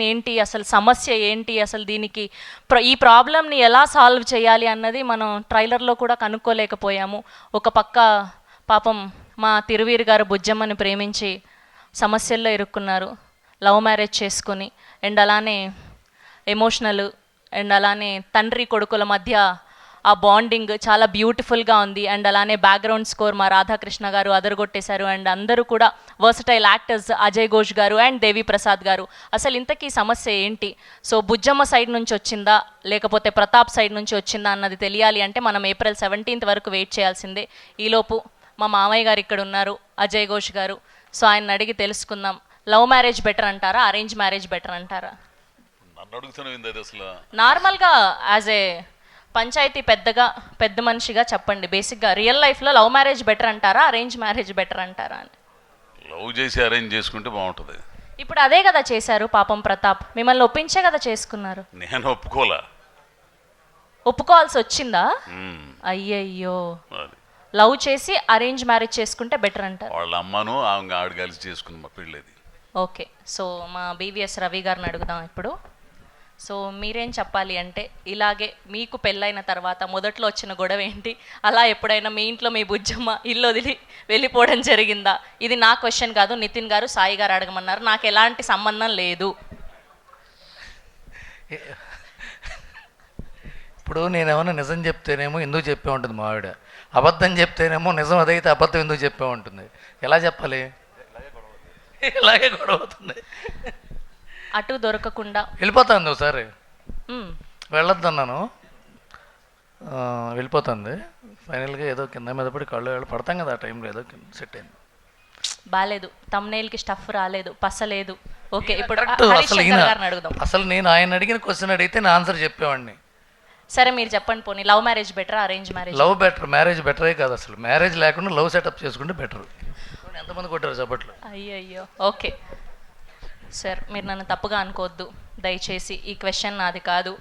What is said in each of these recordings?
ఏంటి అసలు సమస్య ఏంటి, అసలు దీనికి ఈ ప్రాబ్లమ్ని ఎలా సాల్వ్ చేయాలి అన్నది మనం ట్రైలర్లో కూడా కనుక్కోలేకపోయాము. ఒక పక్క పాపం మా తిరువీరు గారు బుజ్జమ్మని ప్రేమించి సమస్యల్లో ఇరుక్కున్నారు, లవ్ మ్యారేజ్ చేసుకుని, అండ్ అలానే ఎమోషనల్, అండ్ అలానే తండ్రి కొడుకుల మధ్య ఆ బాండింగ్ చాలా బ్యూటిఫుల్గా ఉంది. అండ్ అలానే బ్యాక్గ్రౌండ్ స్కోర్ మా రాధాకృష్ణ గారు అదరగొట్టేశారు. అండ్ అందరూ కూడా వర్సటైల్ యాక్టర్స్, అజయ్ ఘోష్ గారు అండ్ దేవి ప్రసాద్ గారు. అసలు ఇంతకీ సమస్య ఏంటి? సో బుజ్జమ్మ సైడ్ నుంచి వచ్చిందా లేకపోతే ప్రతాప్ సైడ్ నుంచి వచ్చిందా అన్నది తెలియాలి అంటే మనం ఏప్రిల్ 17th వరకు వెయిట్ చేయాల్సిందే. ఈలోపు మా మామయ్య గారు ఇక్కడ ఉన్నారు, అజయ్ ఘోష్ గారు. సో ఆయన అడిగి తెలుసుకుందాం. లవ్ మ్యారేజ్ బెటర్ అంటారా, అరేంజ్ మ్యారేజ్ బెటర్ అంటారా? నార్మల్గా యాజ్ ఏ పంచాయతీ పెద్ద మనిషిగా చెప్పండి. బేసిక్గా రియల్ లైఫ్లో లవ్ మ్యారేజ్ బెటర్ అంటారా, అరేంజ్ మ్యారేజ్ బెటర్ అంటారా అని? లవ్ చేసి అరేంజ్ చేసుకుంటే బాగుంటుంది. ఇప్పుడు అదే కదా చేశారు పాపం ప్రతాప్, మిమ్మల్ని ఒప్పించే కదా చేసుకున్నారు. నేను ఒప్పుకోలా. ఒప్పుకోవాల్సి వచ్చిందా? అయ్యయ్యో. లవ్ చేసి అరేంజ్ మ్యారేజ్ చేసుకుంటే బెటర్ అంటారు. వాళ్ళ అమ్మను ఆవిడ కలిసి చేసుకుంది మా పెళ్ళేది. ఓకే, సో మా బీవీఎస్ రవి గారిని అడుగుదాం ఇప్పుడు. సో మీరేం చెప్పాలి అంటే, ఇలాగే మీకు పెళ్ళైన తర్వాత మొదట్లో వచ్చిన గొడవ ఏంటి? అలా ఎప్పుడైనా మీ ఇంట్లో మీ బుజ్జమ్మ ఇల్లు వదిలి వెళ్ళిపోవడం జరిగిందా? ఇది నా క్వశ్చన్ కాదు, నితిన్ గారు సాయి గారు అడగమన్నారు, నాకు ఎలాంటి సంబంధం లేదు. ఇప్పుడు నేనేమన్నా నిజం చెప్తేనేమో ఎందుకు చెప్పే ఉంటుంది మా ఆవిడ, అబద్ధం చెప్తేనేమో నిజం అదైతే అబద్ధం ఎందుకు చెప్పే ఉంటుంది. ఎలా చెప్పాలి? ఇలాగే గొడవ అవుతుంది. అటు దొరకకుండా వెళ్ళిపోతుంది. ఒకసారి వెళ్ళొద్దన్నాను, వెళ్ళిపోతుంది. ఫైనల్గా ఏదో కింద మీద పడి కళ్ళు పడతాం కదా, ఆ టైంలో ఏదో సెట్ అయింది. బాలేదు, తమ్నేల్కి స్టఫ్ రాలేదు, పసలేదు. ఓకే, ఇప్పుడు అసలు నేను ఆయన అడిగిన క్వశ్చన్ అడిగితే నా ఆన్సర్ చెప్పేవాడిని. సరే మీరు చెప్పండి, పోనీ love marriage better, arrange marriage? Love better, marriage బెటరే కాదు. అసలు మ్యారేజ్ లేకుండా లవ్ సెటప్ చేసుకుంటే బెటర్. ఎంతమంది కొట్టారు చెప్పట్లు? అయ్యయ్యో. ఓకే సార్, మీరు నన్ను తప్పుగా అనుకోవద్దు దయచేసి, ఈ క్వశ్చన్ నాది కాదు.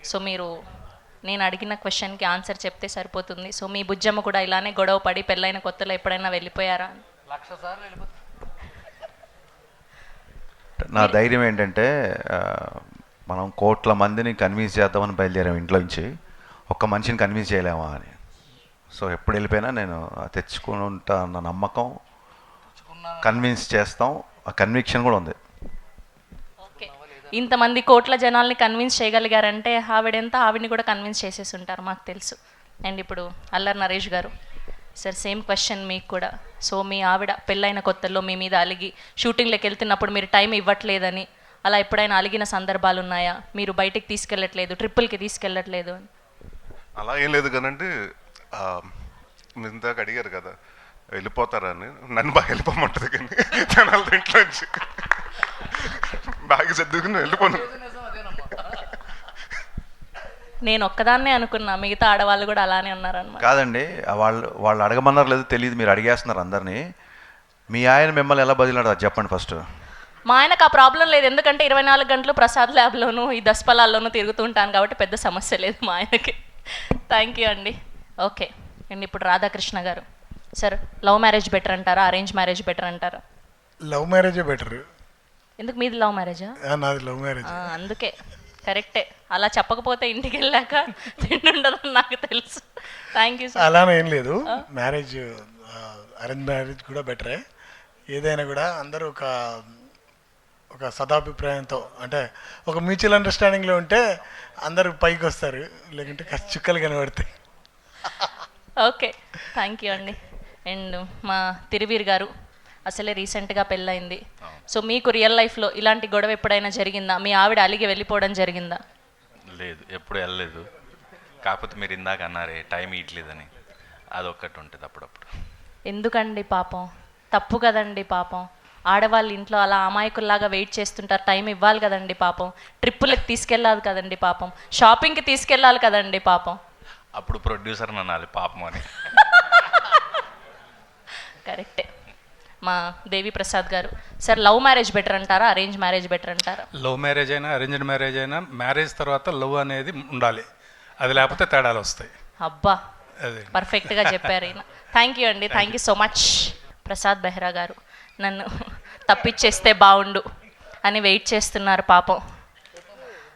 సో మీరు నేను అడిగిన క్వశ్చన్కి ఆన్సర్ చెప్తే సరిపోతుంది. సో మీ బుజ్జమ్మ కూడా ఇలానే గొడవ పడి పెళ్ళైన కొత్తలో ఎప్పుడైనా వెళ్ళిపోయారా? 1,00,000 సార్లు వెళ్ళిపోతుంది. నా ధైర్యం ఏంటంటే, మనం కోట్ల మందిని కన్విన్స్ చేద్దామని బయలుదేరాం ఇంట్లో నుంచి, ఒక్క మనిషిని కన్విన్స్ చేయలేమా అని. సో ఎప్పుడు వెళ్ళిపోయినా నేను తెచ్చుకుంటా అన్న నమ్మకం, కన్విన్స్ చేస్తాం, ఆ కన్విక్షన్ కూడా ఉంది. ఇంతమంది కోట్ల జనాల్ని కన్విన్స్ చేయగలిగారంటే ఆవిడని కూడా కన్విన్స్ చేసేసి ఉంటారు, మాకు తెలుసు. అండ్ ఇప్పుడు అల్లరి నరేష్ గారు సార్, సేమ్ క్వశ్చన్ మీకు కూడా. సో మీ ఆవిడ పెళ్ళైన కొత్తల్లో మీ మీద అలిగి షూటింగ్లోకి వెళ్తున్నప్పుడు మీరు టైం ఇవ్వట్లేదని, అలా ఎప్పుడైనా అలిగిన సందర్భాలు ఉన్నాయా? మీరు బయటికి తీసుకెళ్ళట్లేదు, ట్రిప్పులకి తీసుకెళ్ళట్లేదు అని? అలా ఏం లేదు కదంటే, మీరు ఇందాక అడిగారు కదా వెళ్ళిపోతారని, నన్ను బాగా వెళ్ళిపోమంటుంది కానీ జనాల ఇంట్లో నుంచి బాగా సర్దుకుని వెళ్ళిపోను. నేను ఒక్కదాన్నే అనుకున్నా, మిగతా ఆడవాళ్ళు కూడా అలానే ఉన్నారన్నమాట. కాదండి, వాళ్ళు అడగమన్నారు లేదు తెలియదు, మీరు అడిగేస్తున్నారు అందరినీ. మీ ఆయన మిమ్మల్ని ఎలా బదిలాడు అది చెప్పండి ఫస్ట్. మా ఆయనకు ఆ ప్రాబ్లం లేదు, ఎందుకంటే 24 గంటలు ప్రసాద్ ల్యాబ్లోనూ ఈ దశపలాల్లోనూ తిరుగుతూ ఉంటాను కాబట్టి పెద్ద సమస్య లేదు మా ఆయనకి. థ్యాంక్ యూ అండి. ఓకే అండ్ ఇప్పుడు రాధాకృష్ణ గారు సార్, లవ్ మ్యారేజ్ బెటర్ అంటారా, అరేంజ్ మ్యారేజ్ బెటర్ అంటారా? లవ్ మ్యారేజే బెటర్. ఎందుకు మీది లవ్ మ్యారేజా? నాది లవ్ మ్యారేజ్. అందుకే కరెక్టే, అలా చెప్పకపోతే ఇంటికి వెళ్ళాక తిండుండదని నాకు తెలుసు. Thank you sir. అలానే ఏం లేదు, మ్యారేజ్ అరేంజ్ మ్యారేజ్ కూడా బెటరే. ఏదైనా కూడా అందరూ ఒక సదాభిప్రాయంతో, అంటే ఒక మ్యూచువల్ అండర్స్టాండింగ్లో ఉంటే అందరూ పైకి వస్తారు, లేకుంటే చుక్కలు కనబడతాయి. ఓకే థ్యాంక్ యూ అండి. అండ్ మా తిరువీర్ గారు, అసలే రీసెంట్గా పెళ్ళయింది. సో మీకు రియల్ లైఫ్లో ఇలాంటి గొడవ ఎప్పుడైనా జరిగిందా? మీ ఆవిడ అలిగి వెళ్ళిపోవడం జరిగిందా? లేదు, ఎప్పుడు వెళ్ళలేదు. కాకపోతే మీరు ఇందాక అన్నారే టైం ఇవ్వట్లేదని, అదొక్కటి ఉంటుంది అప్పుడప్పుడు. ఎందుకండి పాపం, తప్పు కదండి పాపం. ఆడవాళ్ళు ఇంట్లో అలా అమాయకుల్లాగా వెయిట్ చేస్తుంటారు, టైం ఇవ్వాలి కదండి పాపం. ట్రిప్పులకి తీసుకెళ్ళాలి కదండి పాపం, షాపింగ్కి తీసుకెళ్ళాలి కదండి పాపం. అప్పుడు ప్రొడ్యూసర్ అనాలి పాపం అని. కరెక్టే. మా దేవి ప్రసాద్ గారు సార్, లవ్ మ్యారేజ్ బెటర్ అంటారా, అరేంజ్ మ్యారేజ్ బెటర్ అంటారా? లవ్ మ్యారేజ్ అయినా అరేంజ్డ్ మ్యారేజ్ అయినా మ్యారేజ్ తర్వాత లవ్ అనేది ఉండాలి, అది లేకపోతే తేడాలు వస్తాయి. అబ్బా పర్ఫెక్ట్గా చెప్పారు ఈయన. థ్యాంక్ యూ అండి, thank you so much. Prasad Behra గారు, నన్ను తప్పిచ్చేస్తే బాగుండు, అని వెయిట్ చేస్తున్నారు పాపం.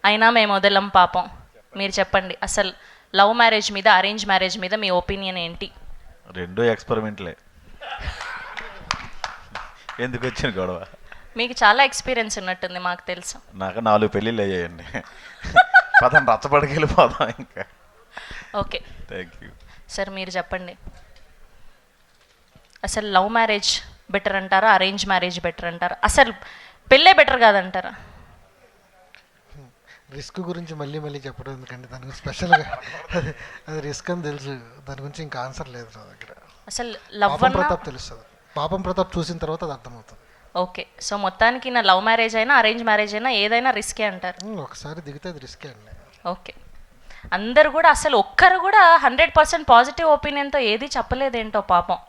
అయినా మేము వదలం పాపం. మీరు చెప్పండి, అసలు లవ్ మ్యారేజ్ మీద, అరేంజ్ మ్యారేజ్ మీద మీ ఒపీనియన్ ఏంటి? రెండో ఎక్స్పెరిమెంట్లే. ఎందుకు వచ్చిన గొడవ? మీకు చాలా ఎక్స్పీరియన్స్ ఉన్నట్టుంది, మాకు తెలుసు. నాకు 4 పెళ్ళిళ్ళు అయ్యాయండి. పదం రచ్చబడికి వెళ్ళిపోదాం ఇంకా. Okay thank you. సార్ మీరు చెప్పండి, అసలు లవ్ మ్యారేజ్ బెటర్ అంటారా, అరేంజ్ మ్యారేజ్ బెటర్ అంటారా, అసలు పెళ్ళే బెటర్ కాదంటారా? రిస్క్ గురించి మళ్ళీ మళ్ళీ చెప్పడం ఎందుకంటే దాని గురించి స్పెషల్గా అది రిస్క్ అని తెలుసు, దాని గురించి ఇంకా ఆన్సర్ లేదు నా దగ్గర. అసలు లవ్ పాపం ప్రతాప్ తెలుస్తుంది, పాపం ప్రతాప్ చూసిన తర్వాత అది అర్థమవుతుంది. ఓకే, సో మొత్తానికి నా లవ్ మ్యారేజ్ అయినా అరేంజ్ మ్యారేజ్ అయినా ఏదైనా రిస్కే అంటారు. ఒకసారి దిగితే అది రిస్కే అండి. ఓకే, అందరు కూడా అసలు ఒక్కరు కూడా 100% పాజిటివ్ ఒపీనియన్తో ఏది చెప్పలేదేంటో పాపం.